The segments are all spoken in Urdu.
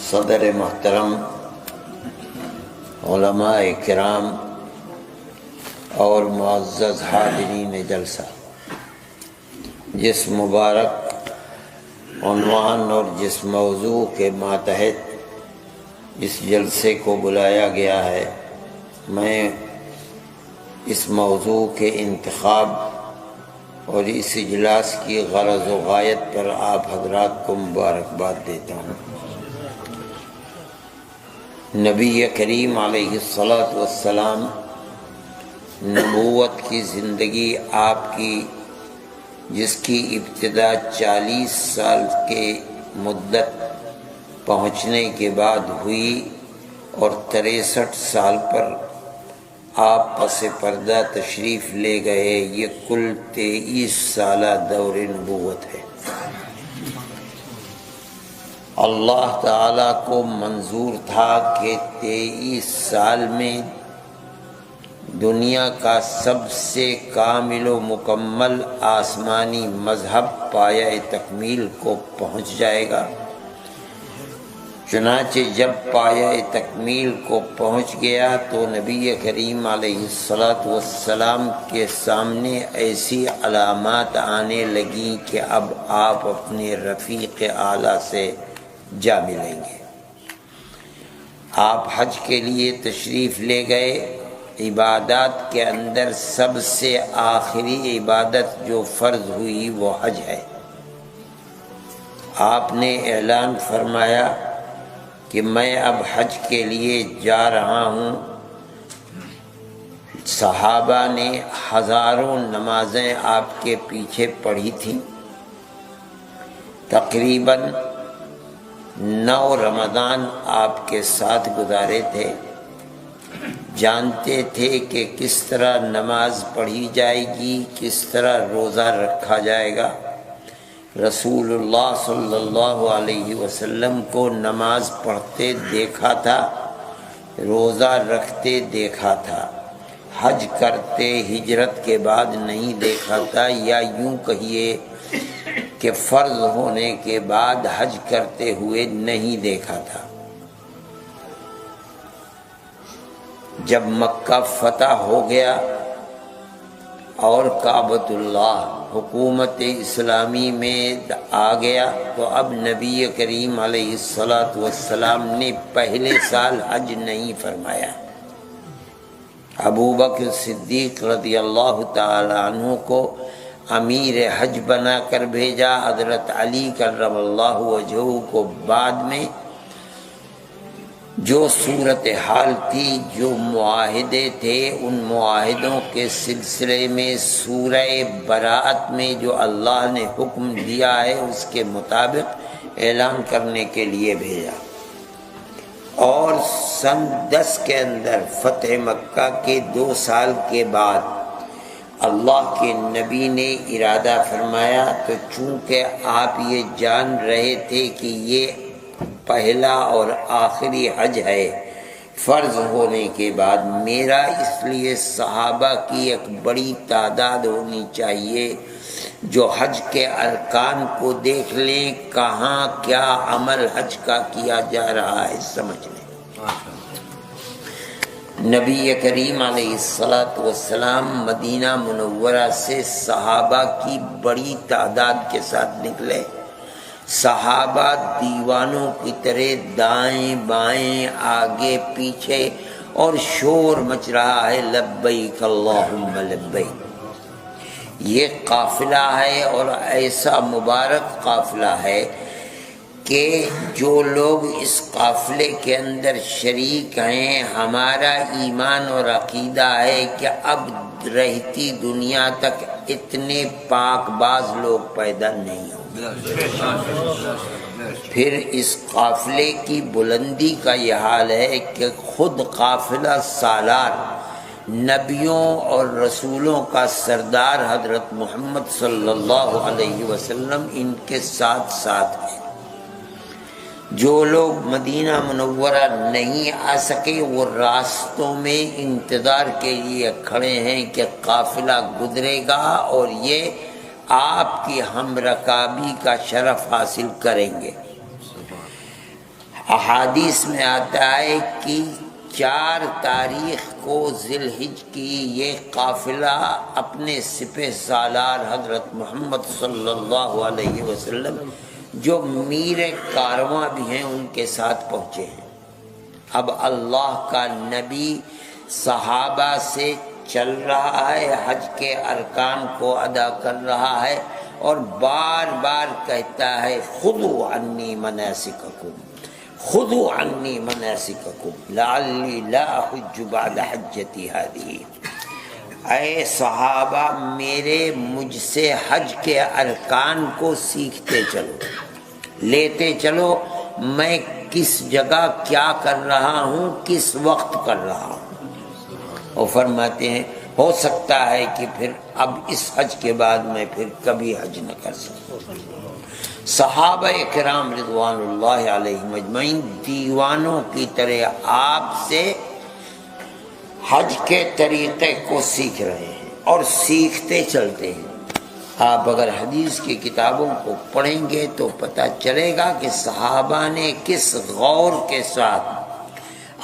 صدر محترم، علماء کرام اور معزز حاضرین جلسہ، جس مبارک عنوان اور جس موضوع کے ماتحت اس جلسے کو بلایا گیا ہے، میں اس موضوع کے انتخاب اور اس اجلاس کی غرض و غایت پر آپ حضرات کو مبارکباد دیتا ہوں۔ نبی کریم علیہ الصلاۃ والسلام نبوت کی زندگی آپ کی، جس کی ابتدا 40 سال کے مدت پہنچنے کے بعد ہوئی اور 63 سال پر آپ پس پردہ تشریف لے گئے، یہ کل 23 سالہ دور نبوت ہے۔ اللہ تعالیٰ کو منظور تھا کہ 23 سال میں دنیا کا سب سے کامل و مکمل آسمانی مذہب پایہ تکمیل کو پہنچ جائے گا۔ چنانچہ جب پایہ تکمیل کو پہنچ گیا تو نبی کریم علیہ الصلاۃ والسلام کے سامنے ایسی علامات آنے لگیں کہ اب آپ اپنے رفیق اعلیٰ سے جا ملیں گے۔ آپ حج کے لیے تشریف لے گئے۔ عبادات کے اندر سب سے آخری عبادت جو فرض ہوئی وہ حج ہے۔ آپ نے اعلان فرمایا کہ میں اب حج کے لیے جا رہا ہوں۔ صحابہ نے ہزاروں نمازیں آپ کے پیچھے پڑھی تھیں۔ تقریباً 9 رمضان آپ کے ساتھ گزارے تھے۔ جانتے تھے کہ کس طرح نماز پڑھی جائے گی، کس طرح روزہ رکھا جائے گا۔ رسول اللہ صلی اللہ علیہ وسلم کو نماز پڑھتے دیکھا تھا، روزہ رکھتے دیکھا تھا، حج کرتے ہجرت کے بعد نہیں دیکھا تھا، یا یوں کہیے کہ فرض ہونے کے بعد حج کرتے ہوئے نہیں دیکھا تھا۔ جب مکہ فتح ہو گیا اور کعبۃ اللہ حکومت اسلامی میں آ گیا تو اب نبی کریم علیہ الصلاۃ والسلام نے پہلے سال حج نہیں فرمایا۔ ابوبکر صدیق رضی اللہ تعالی عنہ کو امیر حج بنا کر بھیجا، حضرت علی کرم اللہ وجہہ کو بعد میں۔ جو صورتحال تھی، جو معاہدے تھے، ان معاہدوں کے سلسلے میں سورہ براءت میں جو اللہ نے حکم دیا ہے اس کے مطابق اعلان کرنے کے لیے بھیجا۔ اور سن 10 کے اندر فتح مکہ کے 2 سال کے بعد اللہ کے نبی نے ارادہ فرمایا، تو چونکہ آپ یہ جان رہے تھے کہ یہ پہلا اور آخری حج ہے فرض ہونے کے بعد، میرا اس لیے صحابہ کی ایک بڑی تعداد ہونی چاہیے جو حج کے ارکان کو دیکھ لیں، کہاں کیا عمل حج کا کیا جا رہا ہے سمجھ لیں۔ نبی کریم علیہ الصلاۃ والسلام مدینہ منورہ سے صحابہ کی بڑی تعداد کے ساتھ نکلے۔ صحابہ دیوانوں کی طرح دائیں بائیں آگے پیچھے، اور شور مچ رہا ہے لبیک اللہم لبیک۔ یہ قافلہ ہے اور ایسا مبارک قافلہ ہے کہ جو لوگ اس قافلے کے اندر شریک ہیں، ہمارا ایمان اور عقیدہ ہے کہ اب رہتی دنیا تک اتنے پاک باز لوگ پیدا نہیں ہوں۔ پھر اس قافلے کی بلندی کا یہ حال ہے کہ خود قافلہ سالار نبیوں اور رسولوں کا سردار حضرت محمد صلی اللہ علیہ وسلم ان کے ساتھ ساتھ ہیں۔ جو لوگ مدینہ منورہ نہیں آ سکے وہ راستوں میں انتظار کے لیے کھڑے ہیں کہ قافلہ گزرے گا اور یہ آپ کی ہم رکابی کا شرف حاصل کریں گے۔ احادیث میں آتا ہے کہ 4 تاریخ کو ذی الحج کی یہ قافلہ اپنے سپہ سالار حضرت محمد صلی اللہ علیہ وسلم جو میر کارواں بھی ہیں ان کے ساتھ پہنچے ہیں۔ اب اللہ کا نبی صحابہ سے چل رہا ہے، حج کے ارکان کو ادا کر رہا ہے اور بار بار کہتا ہے خذوا عنی مناسککم، خذوا عنی مناسککم لعلی لا احج بعد حجتی ہذہ۔ اے صحابہ مجھ سے حج کے ارکان کو سیکھتے چلو، لیتے چلو، میں کس جگہ کیا کر رہا ہوں، کس وقت کر رہا ہوں۔ اور فرماتے ہیں ہو سکتا ہے کہ پھر اب اس حج کے بعد میں پھر کبھی حج نہ کر سکوں۔ صحابہ کرام رضوان اللہ علیہم اجمعین دیوانوں کی طرح آپ سے حج کے طریقے کو سیکھ رہے ہیں اور سیکھتے چلتے ہیں۔ آپ اگر حدیث کی کتابوں کو پڑھیں گے تو پتہ چلے گا کہ صحابہ نے کس غور کے ساتھ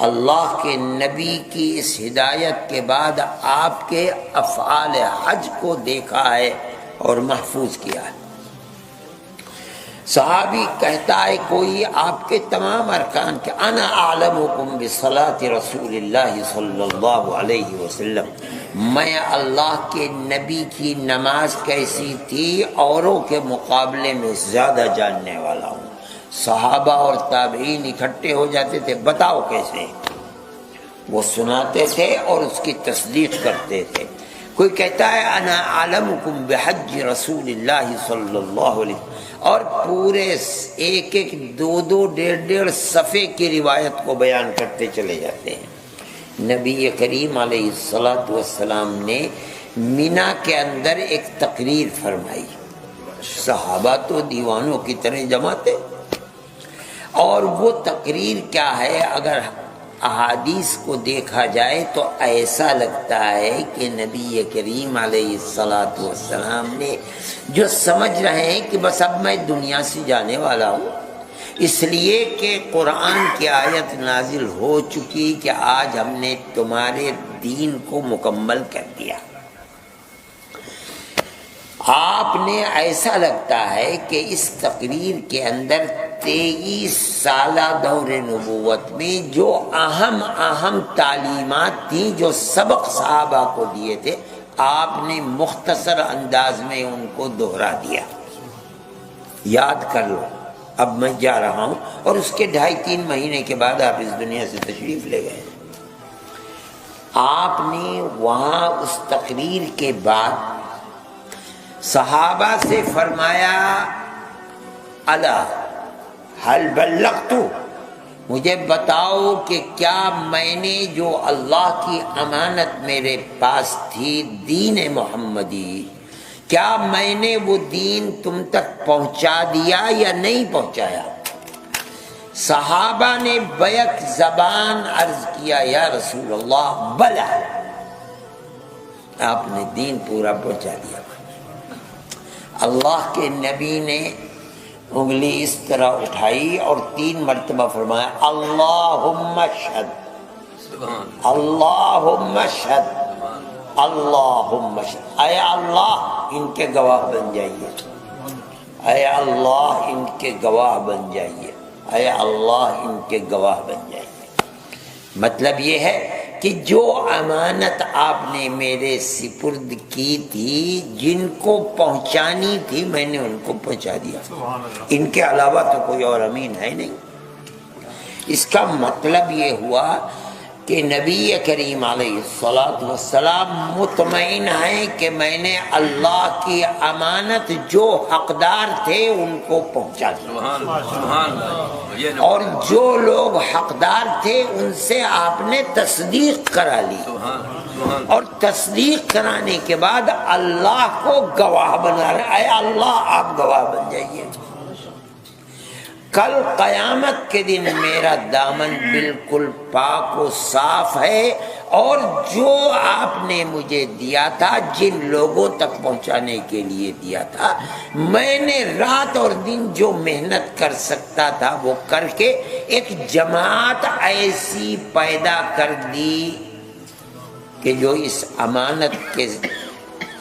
اللہ کے نبی کی اس ہدایت کے بعد آپ کے افعال حج کو دیکھا ہے اور محفوظ کیا ہے۔ صحابی کہتا ہے کوئی آپ کے تمام ارکان کے انا اعلمکم بصلاۃ رسول اللہ صلی اللہ علیہ وسلم، میں اللہ کے نبی کی نماز کیسی تھی اوروں کے مقابلے میں زیادہ جاننے والا ہوں۔ صحابہ اور تابعین اکٹھے ہو جاتے تھے، بتاؤ کیسے، وہ سناتے تھے اور اس کی تصدیق کرتے تھے۔ کوئی کہتا ہے انا اعلمکم بحج رسول اللہ صلی اللہ علیہ وسلم، اور پورے ایک دو ڈیڑھ صفحے کی روایت کو بیان کرتے چلے جاتے ہیں۔ نبی کریم علیہ الصلوۃ والسلام نے مینا کے اندر ایک تقریر فرمائی، صحابہ تو دیوانوں کی طرح جمع تھے، اور وہ تقریر کیا ہے، اگر احادیث کو دیکھا جائے تو ایسا لگتا ہے کہ نبی کریم علیہ الصلوۃ والسلام نے جو سمجھ رہے ہیں کہ بس اب میں دنیا سے جانے والا ہوں، اس لیے کہ قرآن کی آیت نازل ہو چکی کہ آج ہم نے تمہارے دین کو مکمل کر دیا۔ آپ نے ایسا لگتا ہے کہ اس تقریر کے اندر 23 سالہ دور نبوت میں جو اہم تعلیمات تھیں، جو سبق صحابہ کو دیے تھے، آپ نے مختصر انداز میں ان کو دہرا دیا۔ یاد کر لو، اب میں جا رہا ہوں، اور اس کے 2.5-3 مہینے کے بعد آپ اس دنیا سے تشریف لے گئے۔ آپ نے وہاں اس تقریر کے بعد صحابہ سے فرمایا الا هل بلغت، مجھے بتاؤ کہ کیا میں نے جو اللہ کی امانت میرے پاس تھی، دین محمدی، کیا میں نے وہ دین تم تک پہنچا دیا یا نہیں پہنچایا؟ صحابہ نے بیک زبان عرض کیا یا رسول اللہ بلا، آپ نے دین پورا پہنچا دیا۔ اللہ کے نبی نے انگلی اس طرح اٹھائی اور 3 مرتبہ فرمایا اللہم اشہد، اللہم اشہد، اللہم اشہد، اے اللہ ان کے گواہ بن جائیے، اے اللہ ان کے گواہ بن جائیے، اے اللہ ان کے گواہ بن جائیے۔ مطلب یہ ہے کہ جو امانت آپ نے میرے سپرد کی تھی، جن کو پہنچانی تھی، میں نے ان کو پہنچا دیا، ان کے علاوہ تو کوئی اور امین ہے نہیں۔ اس کا مطلب یہ ہوا کہ نبی کریم علیہ الصلوۃ والسلام مطمئن ہیں کہ میں نے اللہ کی امانت جو حقدار تھے ان کو پہنچا دیا، اور جو لوگ حقدار تھے ان سے آپ نے تصدیق کرا لی، اور تصدیق کرانے کے بعد اللہ کو گواہ بنا رہے، اے اللہ آپ گواہ بن جائیے۔ کل قیامت کے دن میرا دامن بالکل پاک و صاف ہے، اور جو آپ نے مجھے دیا تھا، جن لوگوں تک پہنچانے کے لیے دیا تھا، میں نے رات اور دن جو محنت کر سکتا تھا وہ کر کے ایک جماعت ایسی پیدا کر دی کہ جو اس امانت کے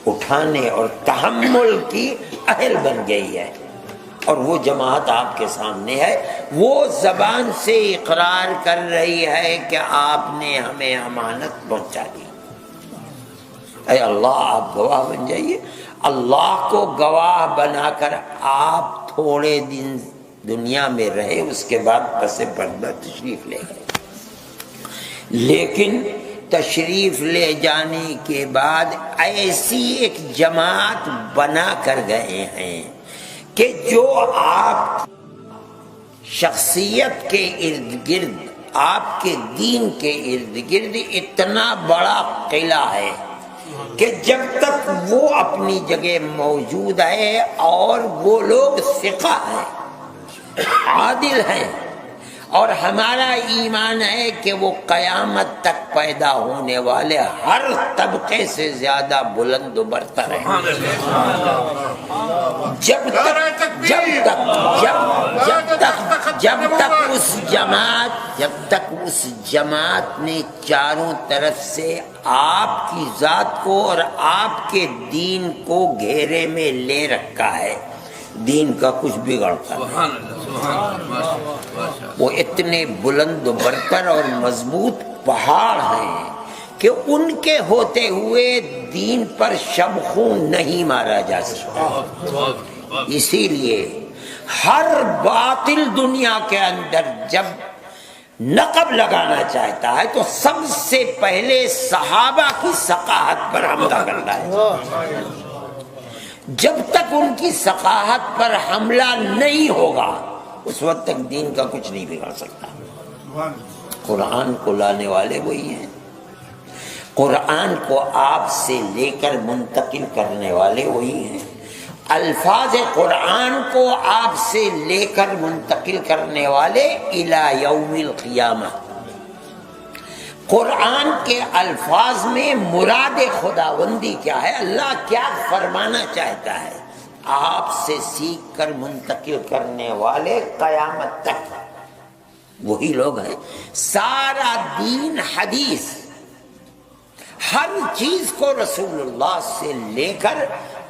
اٹھانے اور تحمل کی اہل بن گئی ہے، اور وہ جماعت آپ کے سامنے ہے۔ وہ زبان سے اقرار کر رہی ہے کہ آپ نے ہمیں امانت پہنچا دی۔ اے اللہ، آپ گواہ بن جائیے۔ اللہ کو گواہ بنا کر آپ تھوڑے دن دنیا میں رہے، اس کے بعد پس پردہ تشریف لے گئے، لیکن تشریف لے جانے کے بعد ایسی ایک جماعت بنا کر گئے ہیں کہ جو آپ شخصیت کے ارد گرد، آپ کے دین کے ارد گرد اتنا بڑا قلعہ ہے کہ جب تک وہ اپنی جگہ موجود ہے اور وہ لوگ ثقہ ہیں، عادل ہیں، اور ہمارا ایمان ہے کہ وہ قیامت تک پیدا ہونے والے ہر طبقے سے زیادہ بلند و برتر ہیں۔ جب تک اس جماعت نے چاروں طرف سے آپ کی ذات کو اور آپ کے دین کو گھیرے میں لے رکھا ہے، دین کا کچھ بگڑتا نہیں۔ وہ اتنے بلند و برتر اور مضبوط پہاڑ ہیں کہ ان کے ہوتے ہوئے دین پر شب خون نہیں مارا جا سکتا۔ اسی لیے ہر باطل دنیا کے اندر جب نقب لگانا چاہتا ہے تو سب سے پہلے صحابہ کی ثقافت پر حملہ کرتا ہے۔ جب تک ان کی ثقافت پر حملہ نہیں ہوگا اس وقت تک دین کا کچھ نہیں بگڑ سکتا۔ قرآن کو لانے والے وہی ہیں، قرآن کو آپ سے لے کر منتقل کرنے والے وہی ہیں، الفاظ قرآن کو آپ سے لے کر منتقل کرنے والے الی یوم القیامہ۔ قرآن کے الفاظ میں مراد خداوندی کیا ہے، اللہ کیا فرمانا چاہتا ہے، آپ سے سیکھ کر منتقل کرنے والے قیامت تک وہی لوگ ہیں۔ سارا دین حدیث، ہر چیز کو رسول اللہ سے لے کر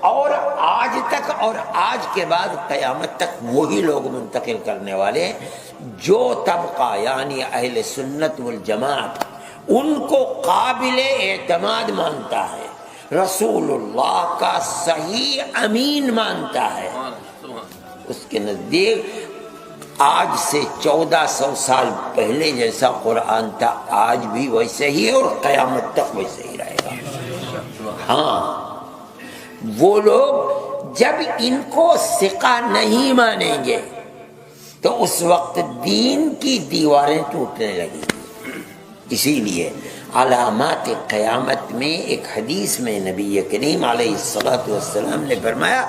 اور آج تک اور آج کے بعد قیامت تک وہی لوگ منتقل کرنے والے ہیں۔ جو طبقہ یعنی اہل سنت والجماعت ان کو قابل اعتماد مانتا ہے، رسول اللہ کا صحیح امین مانتا ہے، اس کے نزدیک آج سے 1400 سال پہلے جیسا قرآن تھا آج بھی ویسے ہی ہے اور قیامت تک ویسے ہی رہے گا۔ ہاں، وہ لوگ جب ان کو ثقہ نہیں مانیں گے تو اس وقت دین کی دیواریں ٹوٹنے لگیں گی۔ اسی لیے علامات قیامت میں ایک حدیث میں نبی کریم علیہ الصلوۃ والسلام نے فرمایا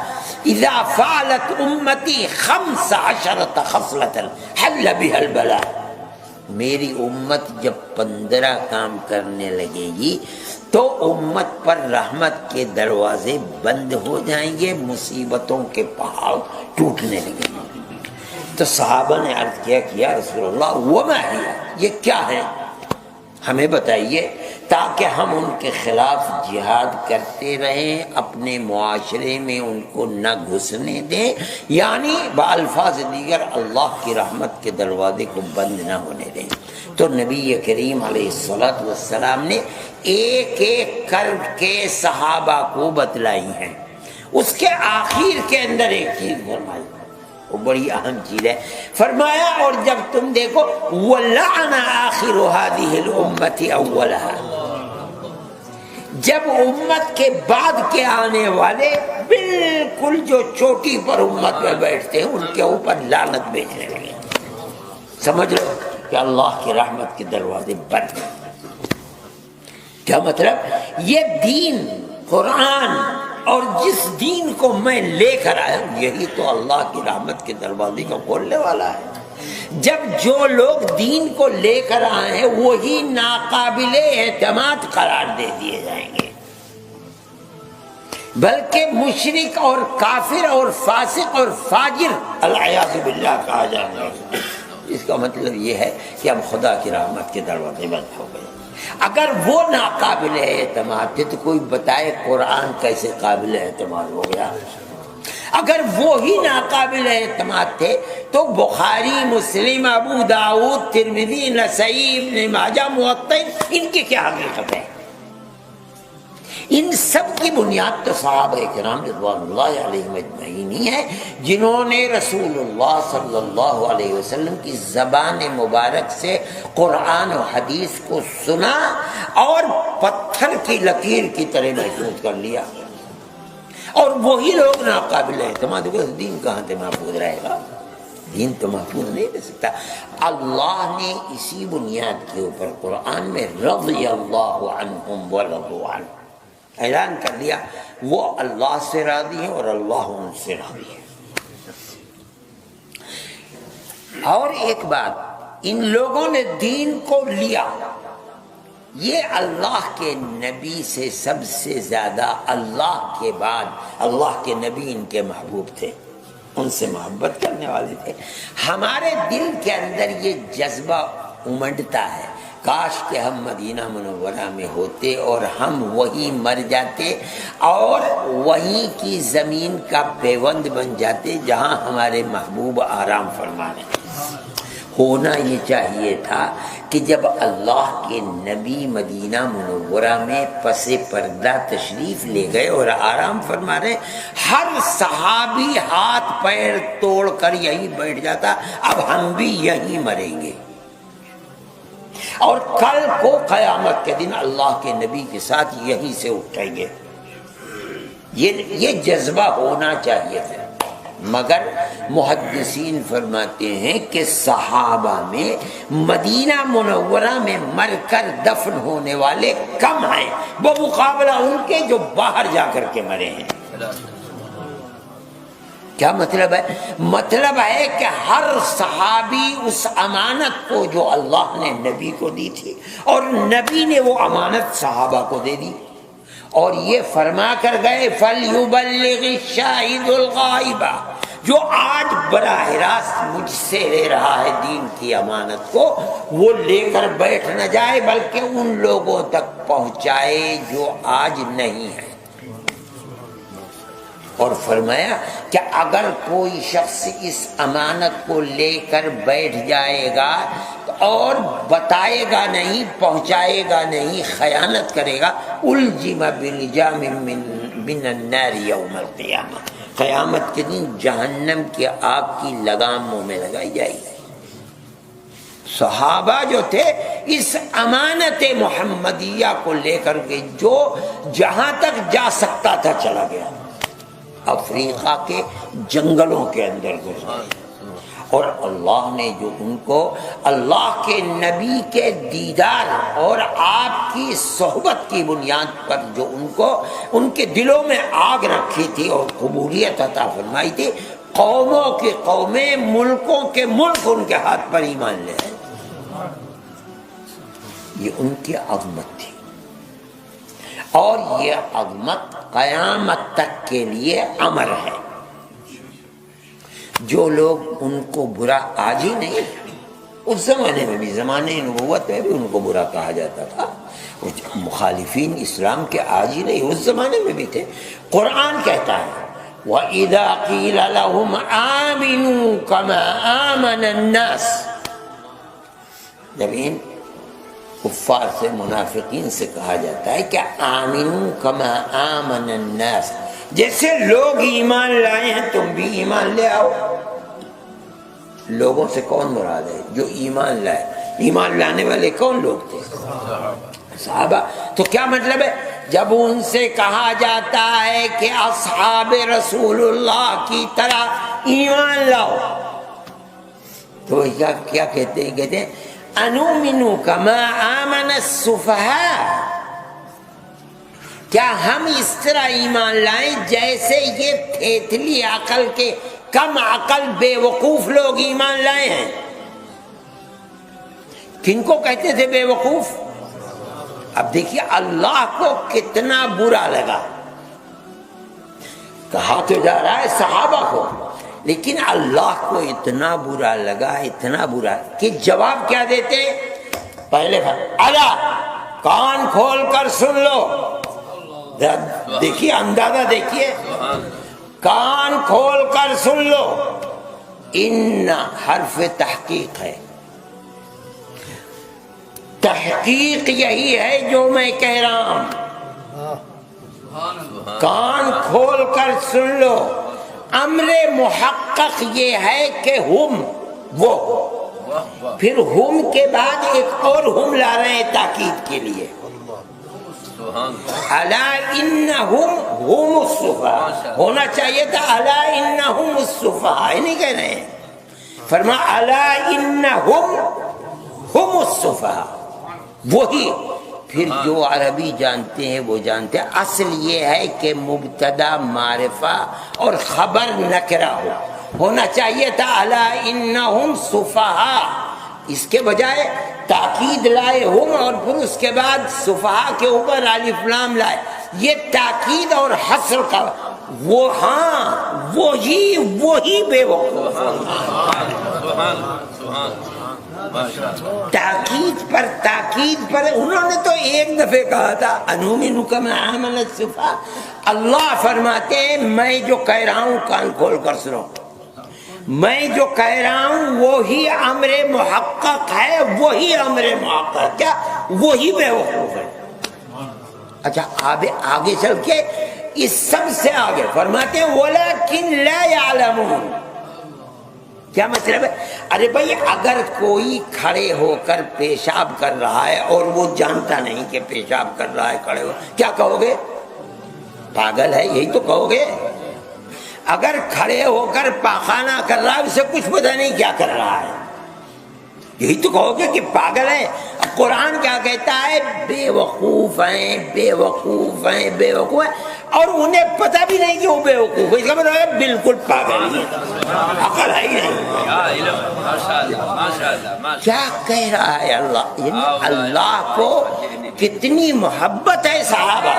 اذا فعلت امتی 15 خصلۃ حل بها البلاء، میری امت جب 15 کام کرنے لگے گی تو امت پر رحمت کے دروازے بند ہو جائیں گے، مصیبتوں کے پہاڑ ٹوٹنے لگیں گے۔ تو صحابہ نے عرض کیا کہ یا رسول اللہ وما ہی، یہ کیا ہے، ہمیں بتائیے تاکہ ہم ان کے خلاف جہاد کرتے رہیں، اپنے معاشرے میں ان کو نہ گھسنے دیں، یعنی بالفاظ دیگر اللہ کی رحمت کے دروازے کو بند نہ ہونے دیں۔ تو نبی کریم علیہ الصلوۃ والسلام نے ایک ایک کر کے صحابہ کو بتلائی ہیں۔ اس کے آخر کے اندر ایک چیز فرمائی، وہ بڑی اہم چیز ہے، فرمایا اور جب تم دیکھو وَلَعَنَ آخِرُ هَذِهِ الْأُمَّةِ أَوَّلَهَا، جب امت کے بعد کے آنے والے بالکل جو چوٹی پر امت میں بیٹھتے ہیں ان کے اوپر لعنت بھیجنے لگے، سمجھ لو کہ اللہ کی رحمت کے دروازے بند ہیں۔ کیا مطلب، یہ دین قرآن اور جس دین کو میں لے کر آیا ہوں یہی تو اللہ کی رحمت کے دروازے کو کھولنے والا ہے۔ جب جو لوگ دین کو لے کر آئے ہیں وہی ناقابل اعتماد قرار دے دیے جائیں گے، بلکہ مشرک اور کافر اور فاسق اور فاجر العیاذ باللہ کہا جائے گا۔ اس کا مطلب یہ ہے کہ اب خدا کی رحمت کے دروازے بند ہو گئے۔ اگر وہ ناقابل اعتماد تھے تو کوئی بتائے قرآن کیسے قابل اعتماد ہو گیا؟ اگر وہی ناقابل اعتماد تھے تو بخاری، مسلم، ابو داؤد، ترمذی، نسائی، ابن ماجہ، موطا، ان کی کیا حقیقت ہے؟ ان سب کی بنیاد تو صحابہ کرام رضوان اللہ علیہم اجمعین ہی ہے، جنہوں نے رسول اللہ صلی اللہ علیہ وسلم کی زبان مبارک سے قرآن و حدیث کو سنا اور پتھر کی لکیر کی طرح محفوظ کر لیا، اور وہی لوگ ناقابل اعتماد ہوئے۔ دین کہاں سے محفوظ رہے گا؟ دین تو محفوظ نہیں رہ سکتا۔ اللہ نے اسی بنیاد کے اوپر قرآن میں رضی اللہ عنہم ورضوا عنہ اعلان کر دیا، وہ اللہ سے راضی ہے اور اللہ ان سے راضی ہے۔ اور ایک بات، ان لوگوں نے دین کو لیا، یہ اللہ کے نبی سے سب سے زیادہ اللہ کے بعد اللہ کے نبی ان کے محبوب تھے، ان سے محبت کرنے والے تھے۔ ہمارے دل کے اندر یہ جذبہ امڈتا ہے، کاش کہ ہم مدینہ منورہ میں ہوتے اور ہم وہیں مر جاتے اور وہیں کی زمین کا پیوند بن جاتے جہاں ہمارے محبوب آرام فرما رہے ہیں۔ ہونا یہ چاہیے تھا کہ جب اللہ کے نبی مدینہ منورہ میں پس پردہ تشریف لے گئے اور آرام فرما رہے، ہر صحابی ہاتھ پیر توڑ کر یہیں بیٹھ جاتا، اب ہم بھی یہیں مریں گے، اور کل کو قیامت کے دن اللہ کے نبی کے ساتھ یہیں سے اٹھیں گے۔ یہ جذبہ ہونا چاہیے تھا، مگر محدثین فرماتے ہیں کہ صحابہ میں مدینہ منورہ میں مر کر دفن ہونے والے کم ہیں بمقابلہ ان کے جو باہر جا کر کے مرے ہیں۔ کیا مطلب ہے؟ مطلب ہے کہ ہر صحابی اس امانت کو جو اللہ نے نبی کو دی تھی اور نبی نے وہ امانت صحابہ کو دے دی، اور یہ فرما کر گئے فَلْيُبَلِّغِ الشَّاهِدُ الْغَائِبَ، جو آج براہ راست مجھ سے لے رہا ہے دین کی امانت کو، وہ لے کر بیٹھ نہ جائے بلکہ ان لوگوں تک پہنچائے جو آج نہیں ہے۔ اور فرمایا کہ اگر کوئی شخص اس امانت کو لے کر بیٹھ جائے گا اور بتائے گا نہیں، پہنچائے گا نہیں، خیانت کرے گا، الجم بلجام من النار یوم القیامہ، قیامت کے دن جہنم کی آگ کی لگام منہ میں لگائی جائے گی۔ صحابہ جو تھے اس امانت محمدیہ کو لے کر کے جو جہاں تک جا سکتا تھا چلا گیا، افریقہ کے جنگلوں کے اندر گزرے، اور اللہ نے جو ان کو اللہ کے نبی کے دیدار اور آپ کی صحبت کی بنیاد پر جو ان کو ان کے دلوں میں آگ رکھی تھی اور قبولیت عطا فرمائی تھی، قوموں کی قومیں، ملکوں کے ملک ان کے ہاتھ پر ایمان لے آئے۔ یہ ان کی عظمت تھی، اور یہ عظمت قیامت تک کے لیے امر ہے۔ جو لوگ ان کو برا، آج ہی نہیں، اس زمانے میں بھی، زمانے نبوت میں بھی ان کو برا کہا جاتا تھا، مخالفین اسلام کے آج ہی نہیں، اس زمانے میں بھی تھے۔ قرآن کہتا ہے وَإِذَا قِيلَ لَهُمْ آمِنُوا كَمَا آمَنَ النَّاسِ، جب ان کفار سے، منافقین سے کہا جاتا ہے کہ آمنوا کما آمن الناس، جیسے لوگ ایمان لائے ہیں تم بھی ایمان لے آؤ۔ لوگوں سے کون مراد ہے؟ جو ایمان لائے۔ ایمان لانے والے کون لوگ تھے؟ صحابہ۔ تو کیا مطلب ہے؟ جب ان سے کہا جاتا ہے کہ اصحاب رسول اللہ کی طرح ایمان لاؤ، تو کیا کہتے ہیں؟ کہتے ہیں انؤمن کما آمن السفہاء، کیا ہم اس طرح ایمان لائیں جیسے یہ تھیتلی عقل کے، کم عقل بے وقوف لوگ ایمان لائے ہیں؟ کن کو کہتے تھے بے وقوف؟ اب دیکھیے اللہ کو کتنا برا لگا، کہا تو جا رہا ہے صحابہ کو، لیکن اللہ کو اتنا برا لگا، اتنا برا کہ جواب کیا دیتے؟ پہلے الا کان کھول کر سن لو، دیکھیے اندازہ دیکھیے، کان کھول کر سن لو، ان حرف تحقیق ہے، تحقیق یہی ہے جو میں کہہ رہا ہوں، کان کھول کر سن لو، امر محقق یہ ہے کہ ہم وہ، پھر ہم کے بعد ایک اور ہم لا رہے ہیں تاکید کے لیے، الا انہم ہم السفہاء، ہونا چاہیے تھا الا انہم السفہاء، نہیں کہہ رہے ہیں، فرما الا انہم ہم السفہاء، وہی۔ پھر جو عربی جانتے ہیں وہ جانتے ہیں، اصل یہ ہے کہ مبتدا معرفہ اور خبر نکرہ ہونا چاہیے تھا الا انہم سفہاء، اس کے بجائے تاکید لائے ہم اور پھر اس کے بعد سفہاء کے اوپر الف لام لائے، یہ تاکید اور حصر کا، وہ ہاں وہی بے وقوف، تاکید پر انہوں نے تو ایک دفعہ کہا تھا انؤمن کما آمن السفہاء، اللہ فرماتے ہیں میں جو کہہ رہا ہوں کان کھول کر سنو، میں جو کہہ رہا ہوں وہی امر محقق ہے، وہی امر محقق، کیا وہی بے وقوف ہے۔ اچھا آگے چل کے اس سب سے آگے فرماتے ہیں وَلَكِنْ لَا يَعْلَمُونَ، کیا مطلب ہے؟ ارے بھائی اگر کوئی کھڑے ہو کر پیشاب کر رہا ہے اور وہ جانتا نہیں کہ پیشاب کر رہا ہے کھڑے ہو، کیا کہو گے؟ پاگل ہے، یہی تو کہو گے۔ اگر کھڑے ہو کر پاخانہ کر رہا ہے اسے کچھ پتہ نہیں کیا کر رہا ہے، یہی تو کہو گے کہ پاگل ہے۔ اب قرآن کیا کہتا ہے؟ بے وقوف ہیں، بے وقوف ہیں، بے وقوف ہیں، اور انہیں پتہ بھی نہیں کہ وہ بے وقوف ہے، اس کا مطلب ہے بالکل پاگل ہے، عقل ہے ہی نہیں۔ کیا کہہ رہا ہے اللہ؟ یعنی اللہ کو کتنی محبت ہے صحابہ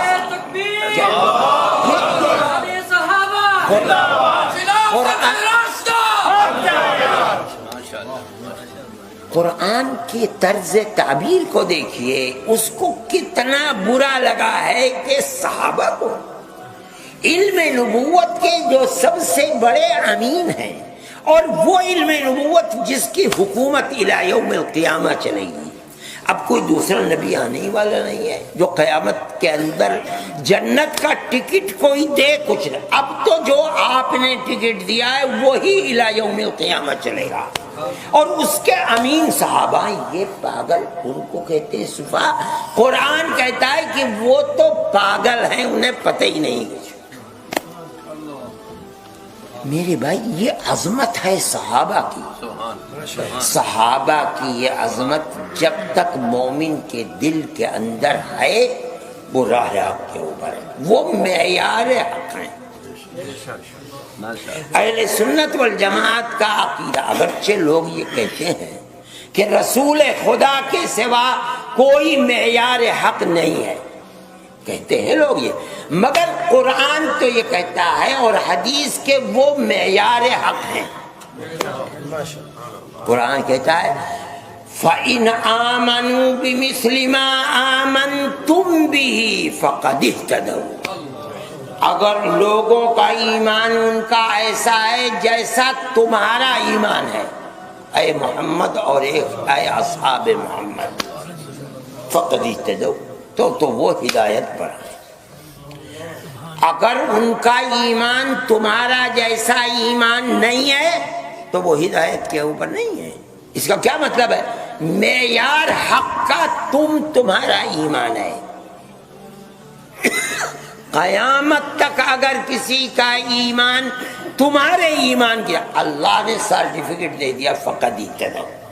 قرآن کی طرز تعبیر کو دیکھیے، اس کو کتنا برا لگا ہے کہ صحابہ کو علم نبوت کے جو سب سے بڑے امین ہیں، اور وہ علم نبوت جس کی حکومت الی یوم القیامہ چلے گی، اب کوئی دوسرا نبی آنے ہی والا نہیں ہے جو قیامت کے اندر جنت کا ٹکٹ کوئی دے کچھ نہیں، اب تو جو آپ نے ٹکٹ دیا ہے وہی الی یوم القیامہ چلے گا، اور اس کے امین صحابہ یہ پاگل، ان کو کہتے ہیں سفہاء۔ قرآن کہتا ہے کہ وہ تو پاگل ہیں، انہیں پتہ ہی نہیں کچھ۔ میرے بھائی یہ عظمت ہے صحابہ کی، صحابہ کی یہ عظمت جب تک مومن کے دل کے اندر ہے وہ راہ حق کے اوپر ہے، وہ معیار حق ہیں۔ اہل سنت والجماعت کا عقیدہ، اگرچہ لوگ یہ کہتے ہیں کہ رسول خدا کے سوا کوئی معیار حق نہیں ہے، کہتے ہیں لوگ یہ، مگر قرآن تو یہ کہتا ہے اور حدیث کے وہ معیار حق ہیں۔ قرآن کہتا ہے فَإِنْ آمَنُوا بِمِثْلِ مَا آمَنْتُمْ بِهِ فَقَدِ اهْتَدَوْا، اگر لوگوں کا ایمان ان کا ایسا ہے جیسا تمہارا ایمان ہے اے محمد اور اے اصحاب محمد، فَقَدِ اهْتَدَوْا، تو وہ ہدایت پر ہے۔ اگر ان کا ایمان تمہارا جیسا ایمان نہیں ہے تو وہ ہدایت کے اوپر نہیں ہے۔ اس کا کیا مطلب ہے؟ معیار حق کا تمہارا ایمان ہے، قیامت تک اگر کسی کا ایمان تمہارے ایمان کیا، اللہ نے سرٹیفکیٹ دے دیا فقط اہتدوا۔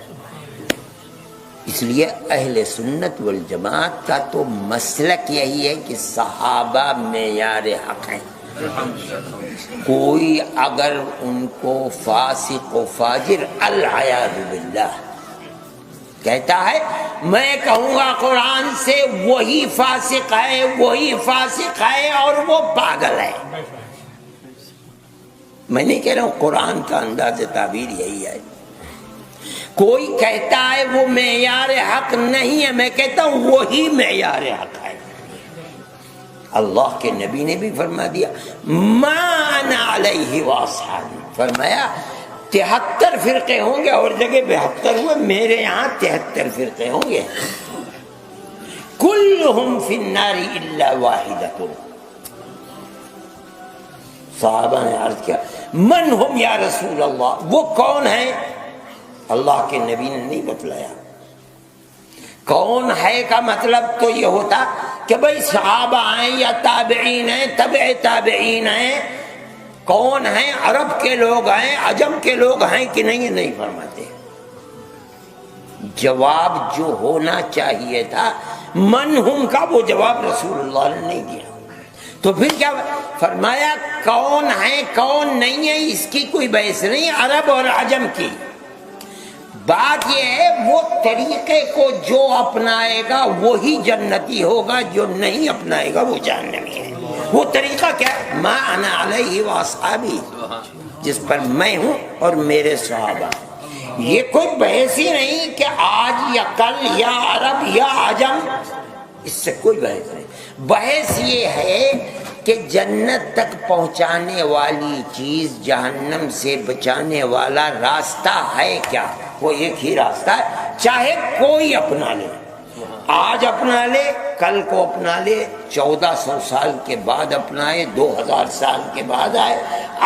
اس لیے اہل سنت والجماعت کا تو مسلک یہی ہے کہ صحابہ معیار حق ہیں، کوئی اگر ان کو فاسق و فاجر العیاذ باللہ کہتا ہے میں کہوں گا قرآن سے وہی فاسق ہے، وہی فاسق ہے اور وہ پاگل ہے۔ میں نہیں کہہ رہا ہوں، قرآن کا انداز تعبیر یہی ہے۔ کوئی کہتا ہے وہ معیار حق نہیں ہے، میں کہتا ہوں وہی معیار حق ہے۔ اللہ کے نبی نے بھی فرما دیا ما انا علیہ واصحابی، فرمایا 73 فرقے ہوں گے، اور جگہ 72 ہوئے، میرے یہاں 73 فرقے ہوں گے، کلہم فی النار الا واحدۃ۔ صحابہ نے عرض کیا من ہم یا رسول اللہ، وہ کون ہے؟ اللہ کے نبی نے نہیں بتلایا۔ کون ہے کا مطلب تو یہ ہوتا کہ بھئی صحابہ ہیں یا تابعین ہیں، تبع تابعین ہیں، کون ہیں، عرب کے لوگ ہیں، عجم کے لوگ ہیں کہ نہیں، نہیں فرماتے۔ جواب جو ہونا چاہیے تھا من ہم کا، وہ جواب رسول اللہ نے نہیں دیا۔ تو پھر کیا فرمایا کون ہے کون نہیں ہے اس کی کوئی بحث نہیں، عرب اور عجم کی بات یہ ہے وہ طریقے کو جو اپنائے گا وہی جنتی ہوگا، جو نہیں اپنائے گا وہ جہنمی ہے۔ وہ طریقہ کیا ہے؟ ما انا علیہ واصحابی، جس پر میں ہوں اور میرے صحابہ۔ یہ کوئی بحث ہی نہیں کہ آج یا کل یا عرب یا عجم، اس سے کوئی بحث نہیں۔ بحث یہ ہے کہ جنت تک پہنچانے والی چیز جہنم سے بچانے والا راستہ ہے کیا؟ وہ ایک ہی راستہ ہے، چاہے کوئی اپنا لے، آج اپنا لے، کل کو اپنا لے، 1400 سال کے بعد اپنائے، 2000 سال کے بعد آئے،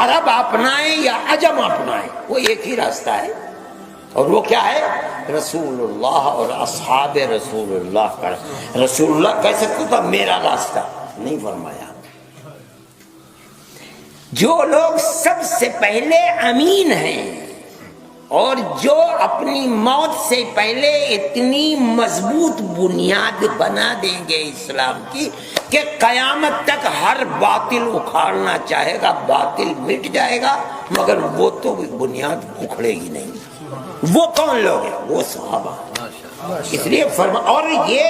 عرب اپنائے یا عجم اپنائے، وہ ایک ہی راستہ ہے۔ اور وہ کیا ہے؟ رسول اللہ اور اصحاب رسول اللہ کا۔ رسول اللہ کہہ سکتا تھا میرا راستہ، نہیں فرمایا۔ جو لوگ سب سے پہلے امین ہیں اور جو اپنی موت سے پہلے اتنی مضبوط بنیاد بنا دیں گے اسلام کی کہ قیامت تک ہر باطل اکھاڑنا چاہے گا باطل مٹ جائے گا، مگر وہ تو بنیاد اکھڑے گی نہیں۔ وہ کون لوگ ہیں؟ وہ صحابہ۔ اس لیے اور یہ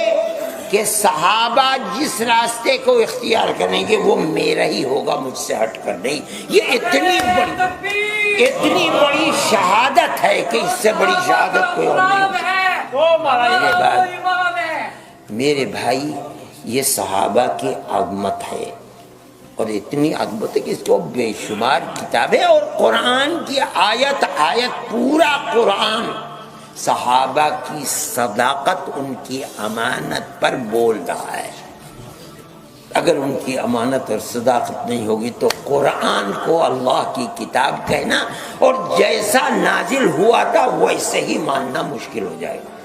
کہ صحابہ جس راستے کو اختیار کریں گے وہ میرا ہی ہوگا، مجھ سے ہٹ کر نہیں۔ یہ اتنی بڑی شہادت ہے کہ اس سے بڑی شہادت کوئی اور نہیں۔ میرے بھائی یہ صحابہ کی عظمت ہے، اور اتنی عظمت ہے کہ اس کو بے شمار کتابیں اور قرآن کی آیت پورا قرآن صحابہ کی صداقت، ان کی امانت پر بول رہا ہے۔ اگر ان کی امانت اور صداقت نہیں ہوگی تو قرآن کو اللہ کی کتاب کہنا اور جیسا نازل ہوا تھا ویسے ہی ماننا مشکل ہو جائے گا۔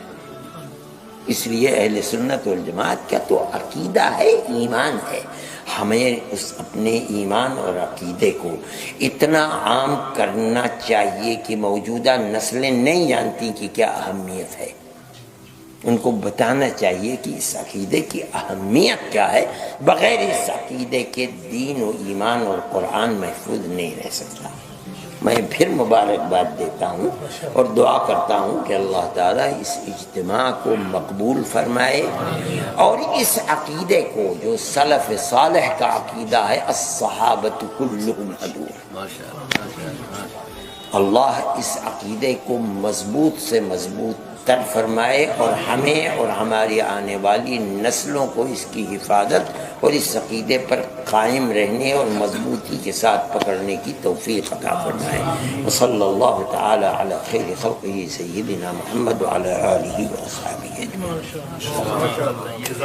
اس لیے اہل سنت والجماعت کا تو عقیدہ ہے، ایمان ہے۔ ہمیں اس اپنے ایمان اور عقیدے کو اتنا عام کرنا چاہیے کہ موجودہ نسلیں نہیں جانتی کہ کیا اہمیت ہے۔ ان کو بتانا چاہیے کہ اس عقیدے کی اہمیت کیا ہے۔ بغیر اس عقیدے کے دین و ایمان اور قرآن محفوظ نہیں رہ سکتا۔ میں پھر مبارکباد دیتا ہوں اور دعا کرتا ہوں کہ اللہ تعالیٰ اس اجتماع کو مقبول فرمائے، اور اس عقیدے کو جو سلف صالح کا عقیدہ ہے الصحابۃ کلہم عدو، اللہ اس عقیدے کو مضبوط سے مضبوط تر فرمائے، اور ہمیں اور ہماری آنے والی نسلوں کو اس کی حفاظت اور اس عقیدے پر قائم رہنے اور مضبوطی کے ساتھ پکڑنے کی توفیق عطا فرمائے۔ وصلی اللہ تعالی علی خیر خلقہ سیدنا محمد وعلی آلہ وصحبہ اجمعین۔